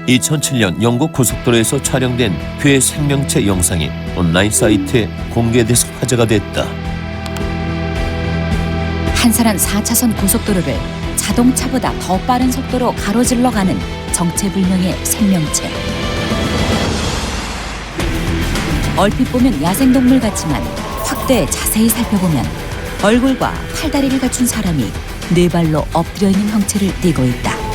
2007년 영국 고속도로에서 촬영된 괴 생명체 영상이 온라인 사이트에 공개돼서 화제가 됐다. 한산한 4차선 고속도로를 자동차보다 더 빠른 속도로 가로질러 가는 정체불명의 생명체. 얼핏 보면 야생동물 같지만 확대 자세히 살펴보면 얼굴과 팔다리를 갖춘 사람이 네 발로 엎드려 있는 형체를 띠고 있다.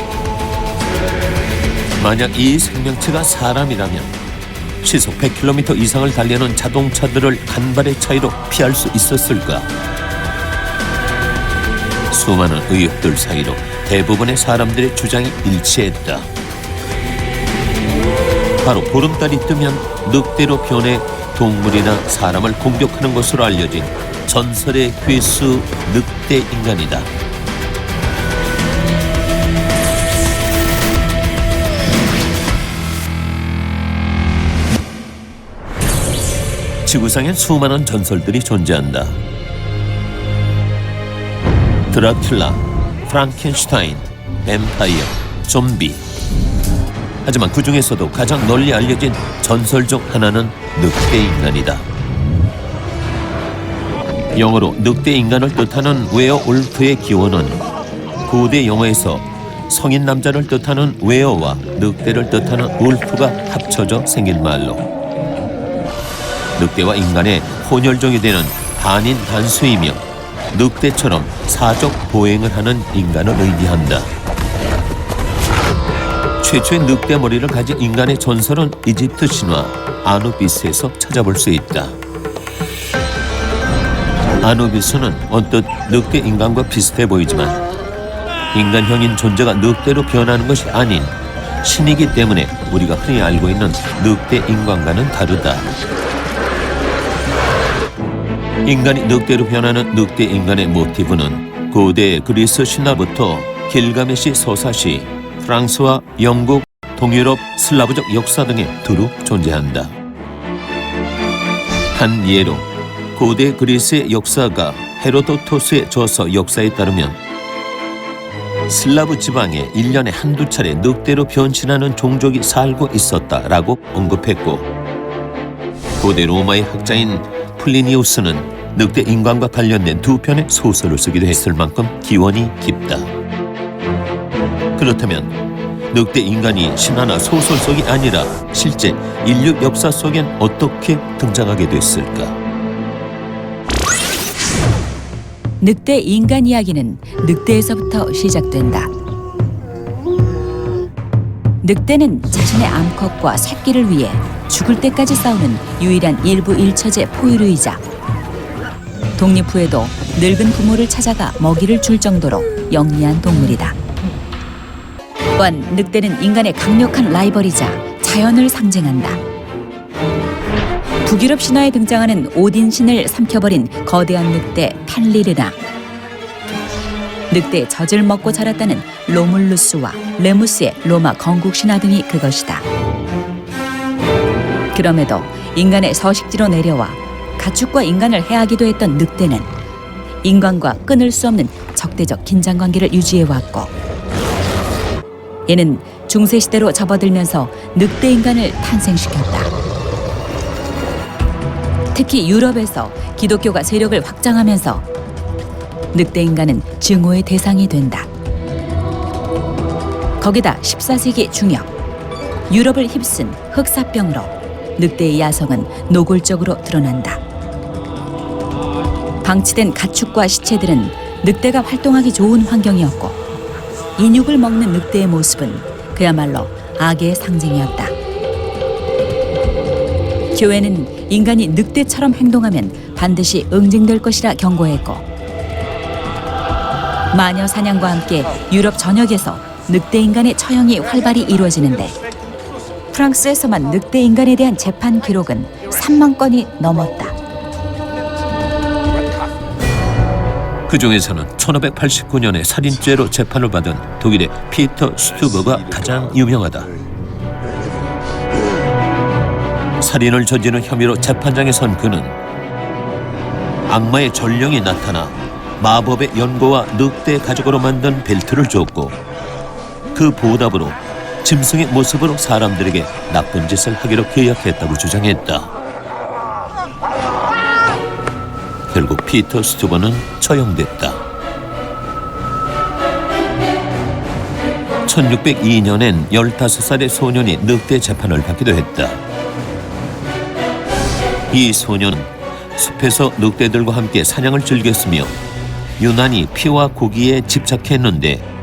만약 이 생명체가 사람이라면 시속 100km 이상을 달리는 자동차들을 간발의 차이로 피할 수 있었을까? 수많은 의혹들 사이로 대부분의 사람들의 주장이 일치했다. 바로 보름달이 뜨면 늑대로 변해 동물이나 사람을 공격하는 것으로 알려진 전설의 괴수 늑대 인간이다. 지구상엔 수많은 전설들이 존재한다. 드라큘라, 프랑켄슈타인, 뱀파이어, 좀비. 하지만 그 중에서도 가장 널리 알려진 전설 중 하나는 늑대 인간이다. 영어로 늑대 인간을 뜻하는 웨어울프의 기원은 고대 영어에서 성인 남자를 뜻하는 웨어와 늑대를 뜻하는 울프가 합쳐져 생긴 말로 늑대와 인간의 혼혈종이 되는 반인 단수이며 늑대처럼 사족 보행을 하는 인간을 의미한다. 최초의 늑대 머리를 가진 인간의 전설은 이집트 신화 아누비스에서 찾아볼 수 있다. 아누비스는 언뜻 늑대 인간과 비슷해 보이지만 인간형인 존재가 늑대로 변하는 것이 아닌 신이기 때문에 우리가 흔히 알고 있는 늑대 인간과는 다르다. 인간이 늑대로 변하는 늑대 인간의 모티브는 고대 그리스 신화부터 길가메시 서사시, 프랑스와 영국, 동유럽, 슬라브적 역사 등에 두루 존재한다. 한 예로 고대 그리스의 역사가 헤로도토스의 저서 역사에 따르면 슬라브 지방에 1년에 한두 차례 늑대로 변신하는 종족이 살고 있었다라고 언급했고 고대 로마의 학자인 플리니우스는 늑대 인간과 관련된 두 편의 소설을 쓰기도 했을 만큼 기원이 깊다. 그렇다면 늑대 인간이 신화나 소설 속이 아니라 실제 인류 역사 속엔 어떻게 등장하게 됐을까? 늑대 인간 이야기는 늑대에서부터 시작된다. 늙대는 자신의 암컷과 새끼를 위해 죽을 때까지 싸우는 유일한 일부 일처제 포유류이자 독립 후에도 늙은 부모를 찾아가 먹이를 줄 정도로 영리한 동물이다. 또한 늑대는 인간의 강력한 라이벌이자 자연을 상징한다. 북유럽 신화에 등장하는 오딘 신을 삼켜버린 거대한 늑대 펜리르나, 늑대의 젖을 먹고 자랐다는 로물루스와 레무스의 로마 건국 신화 등이 그것이다. 그럼에도 인간의 서식지로 내려와 가축과 인간을 해하기도 했던 늑대는 인간과 끊을 수 없는 적대적 긴장관계를 유지해왔고 이는 중세시대로 접어들면서 늑대 인간을 탄생시켰다. 특히 유럽에서 기독교가 세력을 확장하면서 늑대 인간은 증오의 대상이 된다. 거기다 14세기 중엽, 유럽을 휩쓴 흑사병으로 늑대의 야성은 노골적으로 드러난다. 방치된 가축과 시체들은 늑대가 활동하기 좋은 환경이었고 인육을 먹는 늑대의 모습은 그야말로 악의 상징이었다. 교회는 인간이 늑대처럼 행동하면 반드시 응징될 것이라 경고했고 마녀 사냥과 함께 유럽 전역에서 늑대 인간의 처형이 활발히 이루어지는데 프랑스에서만 늑대 인간에 대한 재판 기록은 3만 건이 넘었다. 그 중에서는 1589년에 살인죄로 재판을 받은 독일의 피터 슈투버가 가장 유명하다. 살인을 저지른 혐의로 재판장에 선 그는 악마의 전령이 나타나 마법의 연고와 늑대 가죽으로 만든 벨트를 줬고 그 보답으로 짐승의 모습으로 사람들에게 나쁜 짓을 하기로 계약했다고 주장했다. 결국 피터 스튜버는 처형됐다. 1602년엔 15살의 소년이 늑대 재판을 받기도 했다. 이 소년은 숲에서 늑대들과 함께 사냥을 즐겼으며 유난히 피와 고기에 집착했는데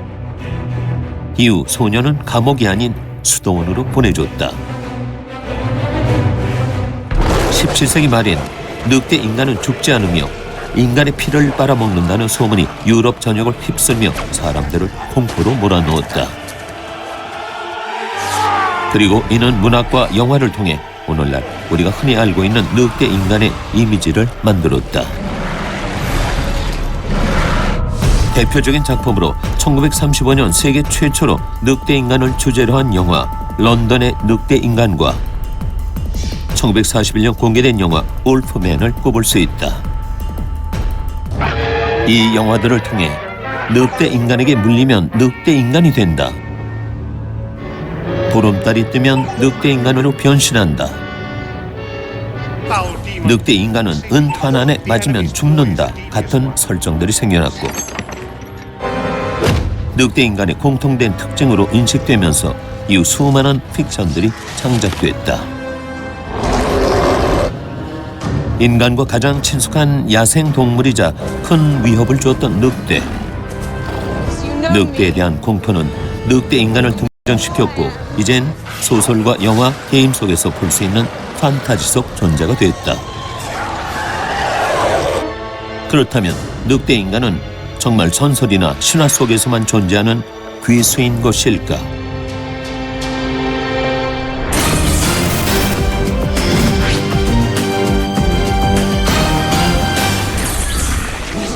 이후 소년은 감옥이 아닌 수도원으로 보내줬다. 17세기 말엔 늑대 인간은 죽지 않으며 인간의 피를 빨아먹는다는 소문이 유럽 전역을 휩쓸며 사람들을 공포로 몰아넣었다. 그리고 이는 문학과 영화를 통해 오늘날 우리가 흔히 알고 있는 늑대 인간의 이미지를 만들었다. 대표적인 작품으로 1935년 세계 최초로 늑대 인간을 주제로 한 영화 런던의 늑대 인간과 1941년 공개된 영화 울프맨을 꼽을 수 있다. 이 영화들을 통해 늑대 인간에게 물리면 늑대 인간이 된다. 보름달이 뜨면 늑대 인간으로 변신한다. 늑대 인간은 은판 안에 맞으면 죽는다 같은 설정들이 생겨났고 늑대 인간의 공통된 특징으로 인식되면서 이후 수많은 픽션들이 창작됐다. 인간과 가장 친숙한 야생 동물이자 큰 위협을 주었던 늑대. 늑대에 대한 공포는 늑대 인간을 등장시켰고 이젠 소설과 영화, 게임 속에서 볼 수 있는 판타지 속 존재가 됐다. 그렇다면 늑대 인간은 정말 전설이나 신화 속에서만 존재하는 귀수인 것일까?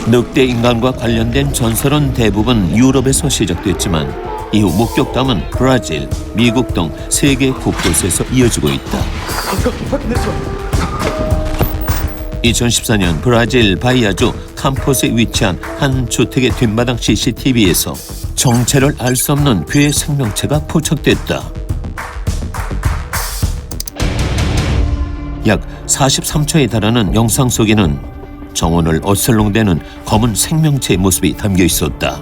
늑대 인간과 관련된 전설은 대부분 유럽에서 시작됐지만 이후 목격담은 브라질, 미국 등 세계 곳곳에서 이어지고 있다. 2014년 브라질 바이아주 캠퍼스에 위치한 한 주택의 뒷마당 CCTV에서 정체를 알 수 없는 괴 생명체가 포착됐다. 약 43초에 달하는 영상 속에는 정원을 어슬렁대는 검은 생명체의 모습이 담겨 있었다.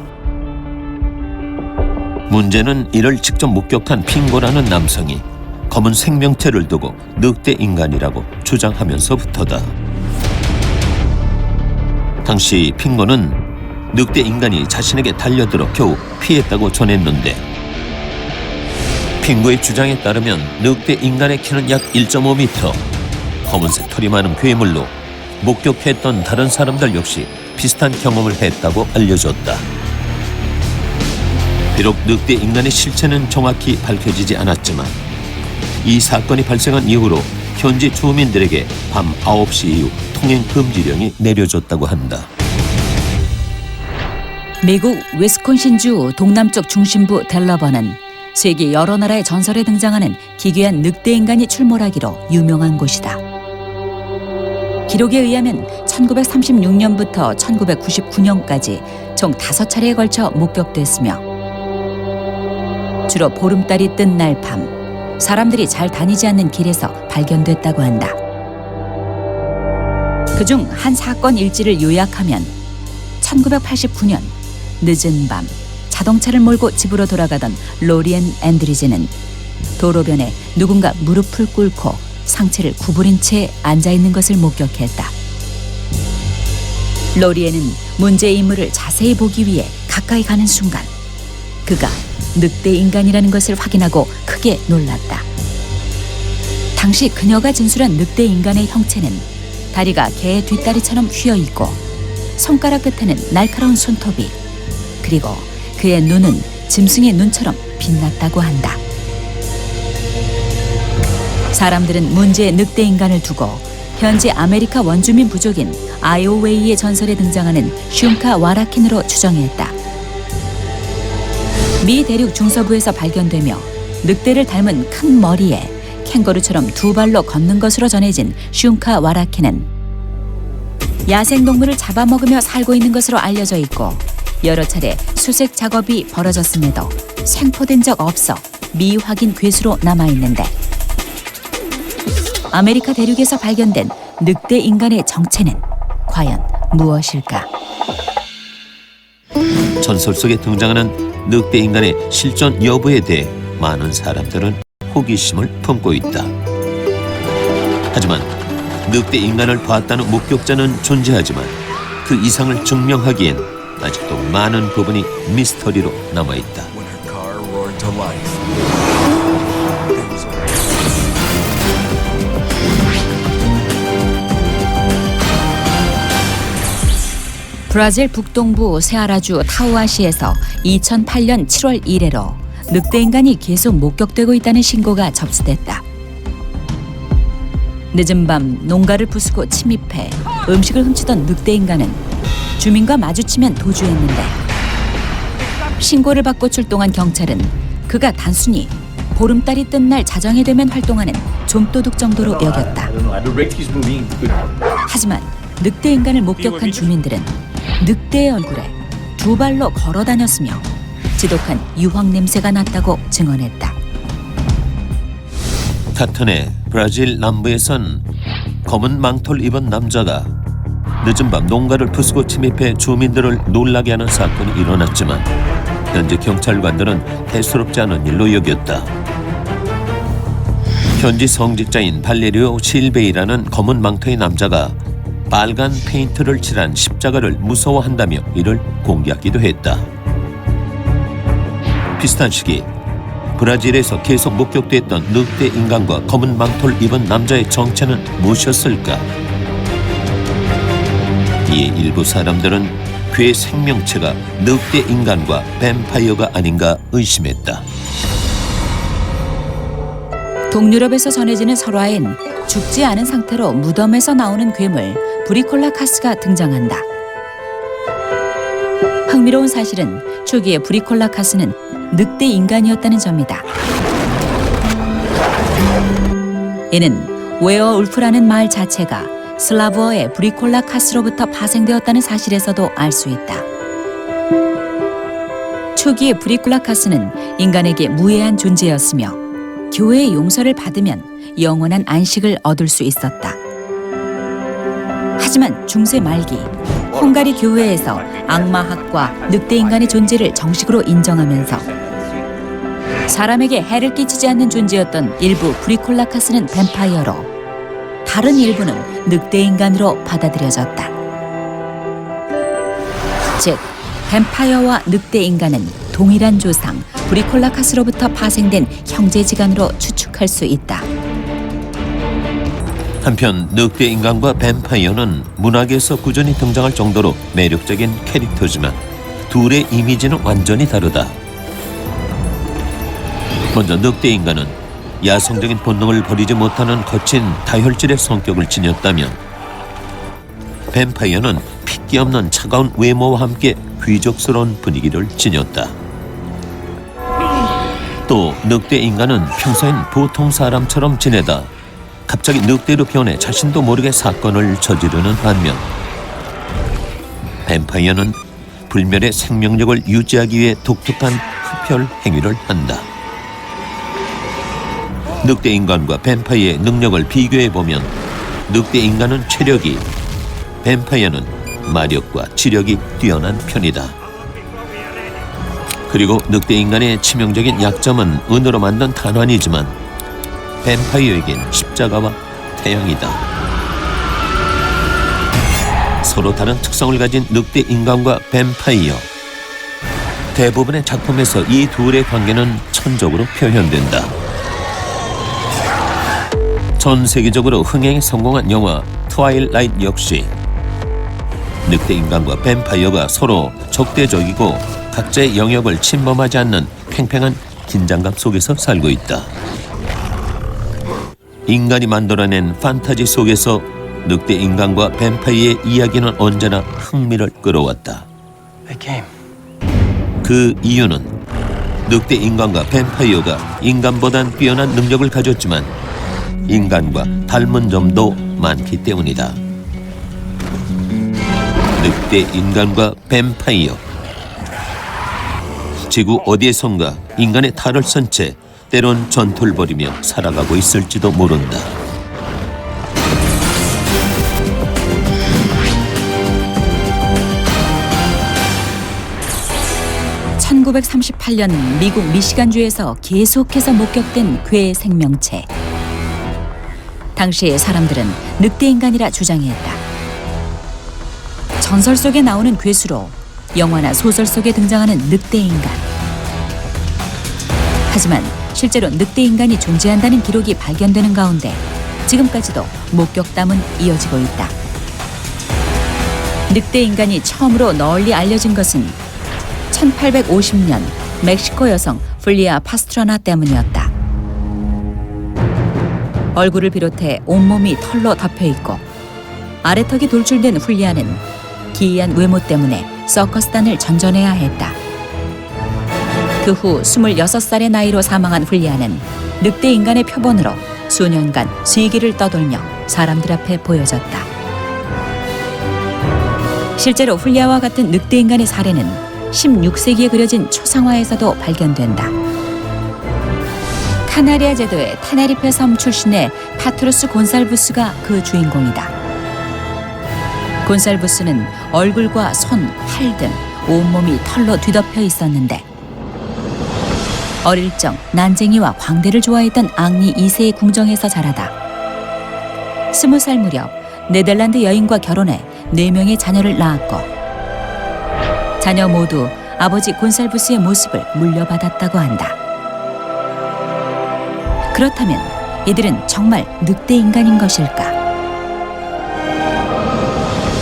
문제는 이를 직접 목격한 핑고라는 남성이 검은 생명체를 두고 늑대 인간이라고 주장하면서부터다. 당시 핑고는 늑대 인간이 자신에게 달려들어 겨우 피했다고 전했는데 핑고의 주장에 따르면 늑대 인간의 키는 약 1.5m, 검은색 털이 많은 괴물로 목격했던 다른 사람들 역시 비슷한 경험을 했다고 알려졌다. 비록 늑대 인간의 실체는 정확히 밝혀지지 않았지만 이 사건이 발생한 이후로 현지 주민들에게 밤 9시 이후 통행 금지령이 내려졌다고 한다. 미국 위스콘신주 동남쪽 중심부 델러버는 세계 여러 나라의 전설에 등장하는 기괴한 늑대 인간이 출몰하기로 유명한 곳이다. 기록에 의하면 1936년부터 1999년까지 총 5차례에 걸쳐 목격됐으며 주로 보름달이 뜬 날 밤 사람들이 잘 다니지 않는 길에서 발견됐다고 한다. 그중 한 사건 일지를 요약하면 1989년 늦은 밤 자동차를 몰고 집으로 돌아가던 로리앤 앤드리즈는 도로변에 누군가 무릎을 꿇고 상체를 구부린 채 앉아있는 것을 목격했다. 로리앤은 문제의 인물을 자세히 보기 위해 가까이 가는 순간 그가 늑대 인간이라는 것을 확인하고 크게 놀랐다. 당시 그녀가 진술한 늑대 인간의 형체는 다리가 개의 뒷다리처럼 휘어있고 손가락 끝에는 날카로운 손톱이 그리고 그의 눈은 짐승의 눈처럼 빛났다고 한다. 사람들은 문제의 늑대 인간을 두고 현지 아메리카 원주민 부족인 아이오웨이의 전설에 등장하는 슌카 와라킨으로 추정했다. 미 대륙 중서부에서 발견되며 늑대를 닮은 큰 머리에 캥거루처럼 두 발로 걷는 것으로 전해진 슌카 와라킨은 야생동물을 잡아먹으며 살고 있는 것으로 알려져 있고 여러 차례 수색 작업이 벌어졌음에도 생포된 적 없어 미확인 괴수로 남아있는데 아메리카 대륙에서 발견된 늑대 인간의 정체는 과연 무엇일까? 전설 속에 등장하는 늑대 인간의 실존 여부에 대해 많은 사람들은 호기심을 품고 있다. 하지만 늑대 인간을 봤다는 목격자는 존재하지만 그 이상을 증명하기엔 아직도 많은 부분이 미스터리로 남아있다. 브라질 북동부 세아라주 타우아시에서 2008년 7월 이래로 늑대 인간이 계속 목격되고 있다는 신고가 접수됐다. 늦은 밤 농가를 부수고 침입해 음식을 훔치던 늑대 인간은 주민과 마주치면 도주했는데 신고를 받고 출동한 경찰은 그가 단순히 보름달이 뜬 날 자정이 되면 활동하는 좀도둑 정도로 여겼다. 하지만 늑대 인간을 목격한 주민들은 늑대의 얼굴에 두 발로 걸어 다녔으며 지독한 유황 냄새가 났다고 증언했다. 카튼의 브라질 남부에선 검은 망토를 입은 남자가 늦은 밤 농가를 부수고 침입해 주민들을 놀라게 하는 사건이 일어났지만 현재 경찰관들은 대수롭지 않은 일로 여겼다. 현지 성직자인 발레리오 실베이라는 검은 망토의 남자가 빨간 페인트를 칠한 십자가를 무서워한다며 이를 공개하기도 했다. 비슷한 시기 브라질에서 계속 목격됐던 늑대 인간과 검은 망토를 입은 남자의 정체는 무엇이었을까? 이에 일부 사람들은 그의 생명체가 늑대 인간과 뱀파이어가 아닌가 의심했다. 동유럽에서 전해지는 설화엔 죽지 않은 상태로 무덤에서 나오는 괴물 브리콜라카스가 등장한다. 흥미로운 사실은 초기에 브리콜라카스는 늑대 인간이었다는 점이다. 이는 웨어울프라는 말 자체가 슬라브어의 브리콜라카스로부터 파생되었다는 사실에서도 알 수 있다. 초기에 브리콜라카스는 인간에게 무해한 존재였으며 교회의 용서를 받으면 영원한 안식을 얻을 수 있었다. 하지만 중세 말기 헝가리 교회에서 악마학과 늑대 인간의 존재를 정식으로 인정하면서 사람에게 해를 끼치지 않는 존재였던 일부 브리콜라카스는 뱀파이어로 다른 일부는 늑대 인간으로 받아들여졌다. 즉, 뱀파이어와 늑대 인간은 동일한 조상 브리콜라카스로부터 파생된 형제지간으로 추측할 수 있다. 한편 늑대 인간과 뱀파이어는 문학에서 꾸준히 등장할 정도로 매력적인 캐릭터지만 둘의 이미지는 완전히 다르다. 먼저 늑대 인간은 야성적인 본능을 버리지 못하는 거친 다혈질의 성격을 지녔다면 뱀파이어는 핏기 없는 차가운 외모와 함께 귀족스러운 분위기를 지녔다. 또 늑대 인간은 평소엔 보통 사람처럼 지내다 갑자기 늑대로 변해 자신도 모르게 사건을 저지르는 반면 뱀파이어는 불멸의 생명력을 유지하기 위해 독특한 흡혈 행위를 한다. 늑대 인간과 뱀파이어의 능력을 비교해보면 늑대 인간은 체력이, 뱀파이어는 마력과 지력이 뛰어난 편이다. 그리고 늑대 인간의 치명적인 약점은 은으로 만든 탄환이지만 뱀파이어에겐 십자가와 태양이다. 서로 다른 특성을 가진 늑대 인간과 뱀파이어. 대부분의 작품에서 이 둘의 관계는 천적으로 표현된다. 전 세계적으로 흥행에 성공한 영화 트와일라이트 역시 늑대 인간과 뱀파이어가 서로 적대적이고 각자의 영역을 침범하지 않는 팽팽한 긴장감 속에서 살고 있다. 인간이 만들어낸 판타지 속에서 늑대 인간과 뱀파이어의 이야기는 언제나 흥미를 끌어왔다. 그 이유는 늑대 인간과 뱀파이어가 인간보단 뛰어난 능력을 가졌지만 인간과 닮은 점도 많기 때문이다. 늑대 인간과 뱀파이어. 지구 어디에선가 인간의 탈을 쓴 채 때론 전투를 벌이며 살아가고 있을지도 모른다. (1938년) 미국 미시간주에서 계속해서 목격된 괴 생명체. 당시 사람들은 늑대인간이라 주장했다. 전설 속에 나오는 괴수로 영화나 소설 속에 등장하는 늑대인간. 하지만 실제로 늑대인간이 존재한다는 기록이 발견되는 가운데 지금까지도 목격담은 이어지고 있다. 늑대인간이 처음으로 널리 알려진 것은 1850년 멕시코 여성 플리아 파스트라나 때문이었다. 얼굴을 비롯해 온몸이 털로 덮여있고 아래턱이 돌출된 훌리아는 기이한 외모 때문에 서커스단을 전전해야 했다. 그 후 26살의 나이로 사망한 훌리아는 늑대인간의 표본으로 수년간 세계를 떠돌며 사람들 앞에 보여졌다. 실제로 훌리아와 같은 늑대인간의 사례는 16세기에 그려진 초상화에서도 발견된다. 카나리아 제도의 테네리페 섬 출신의 파트루스 곤살부스가 그 주인공이다. 곤살부스는 얼굴과 손, 팔 등 온몸이 털로 뒤덮여 있었는데 어릴 적 난쟁이와 광대를 좋아했던 앙리 2세의 궁정에서 자라다 20살 무렵 네덜란드 여인과 결혼해 4명의 자녀를 낳았고 자녀 모두 아버지 곤살부스의 모습을 물려받았다고 한다. 그렇다면 이들은 정말 늑대인간인 것일까?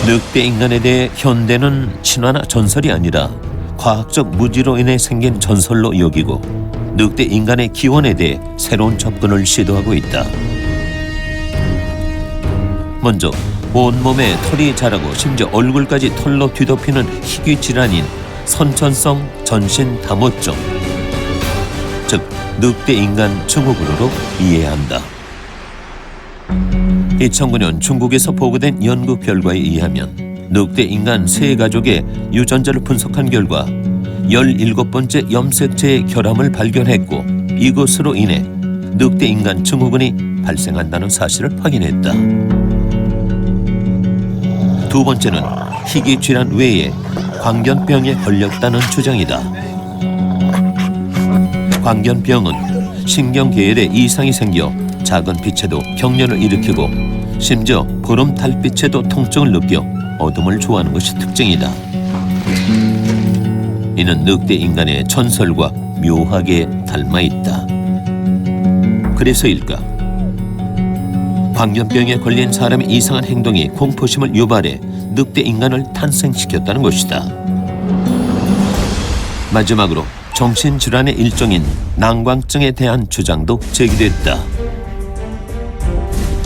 늑대인간에 대해 현대는 신화나 전설이 아니라 과학적 무지로 인해 생긴 전설로 여기고 늑대인간의 기원에 대해 새로운 접근을 시도하고 있다. 먼저 온몸에 털이 자라고 심지어 얼굴까지 털로 뒤덮이는 희귀 질환인 선천성 전신 담호증, 즉 늑대인간 증후군으로 이해한다. 2009년 중국에서 보고된 연구 결과에 의하면 늑대인간 세 가족의 유전자를 분석한 결과 17번째 염색체의 결함을 발견했고 이것으로 인해 늑대인간 증후군이 발생한다는 사실을 확인했다. 두 번째는 희귀 질환 외에 광견병에 걸렸다는 주장이다. 광견병은 신경계열에 이상이 생겨 작은 빛에도 경련을 일으키고 심지어 보름 달빛에도 통증을 느껴 어둠을 좋아하는 것이 특징이다. 이는 늑대인간의 전설과 묘하게 닮아있다. 그래서일까? 광견병에 걸린 사람의 이상한 행동이 공포심을 유발해 늑대인간을 탄생시켰다는 것이다. 마지막으로 정신질환의 일종인 난광증에 대한 주장도 제기됐다.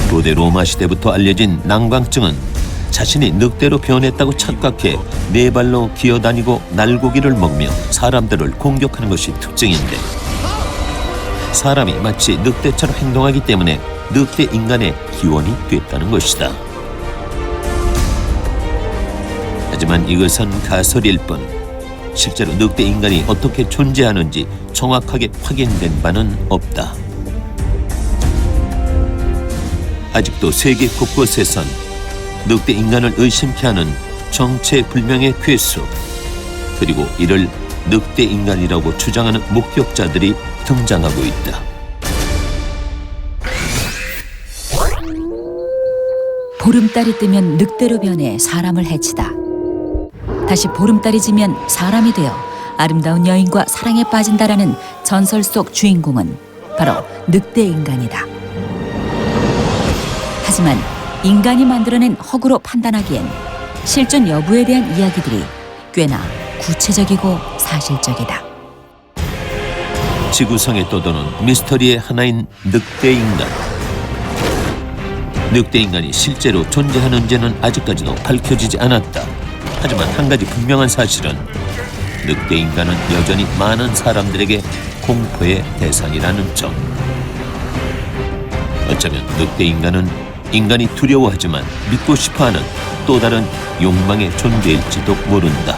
고대 로마 시대부터 알려진 난광증은 자신이 늑대로 변했다고 착각해 네 발로 기어다니고 날고기를 먹며 사람들을 공격하는 것이 특징인데 사람이 마치 늑대처럼 행동하기 때문에 늑대인간의 기원이 됐다는 것이다. 하지만 이것은 가설일 뿐 실제로 늑대인간이 어떻게 존재하는지 정확하게 확인된 바는 없다. 아직도 세계 곳곳에선 늑대인간을 의심케 하는 정체불명의 괴수 그리고 이를 늑대인간이라고 주장하는 목격자들이 등장하고 있다. 보름달이 뜨면 늑대로 변해 사람을 해치다. 다시 보름달이 지면 사람이 되어 아름다운 여인과 사랑에 빠진다라는 전설 속 주인공은 바로 늑대인간이다. 하지만 인간이 만들어낸 허구로 판단하기엔 실존 여부에 대한 이야기들이 꽤나 구체적이고 사실적이다. 지구상에 떠도는 미스터리의 하나인 늑대인간. 늑대인간이 실제로 존재하는지는 아직까지도 밝혀지지 않았다. 하지만 한 가지 분명한 사실은 늑대인간은 여전히 많은 사람들에게 공포의 대상이라는 점. 어쩌면 늑대인간은 인간이 두려워하지만 믿고 싶어하는 또 다른 욕망의 존재일지도 모른다.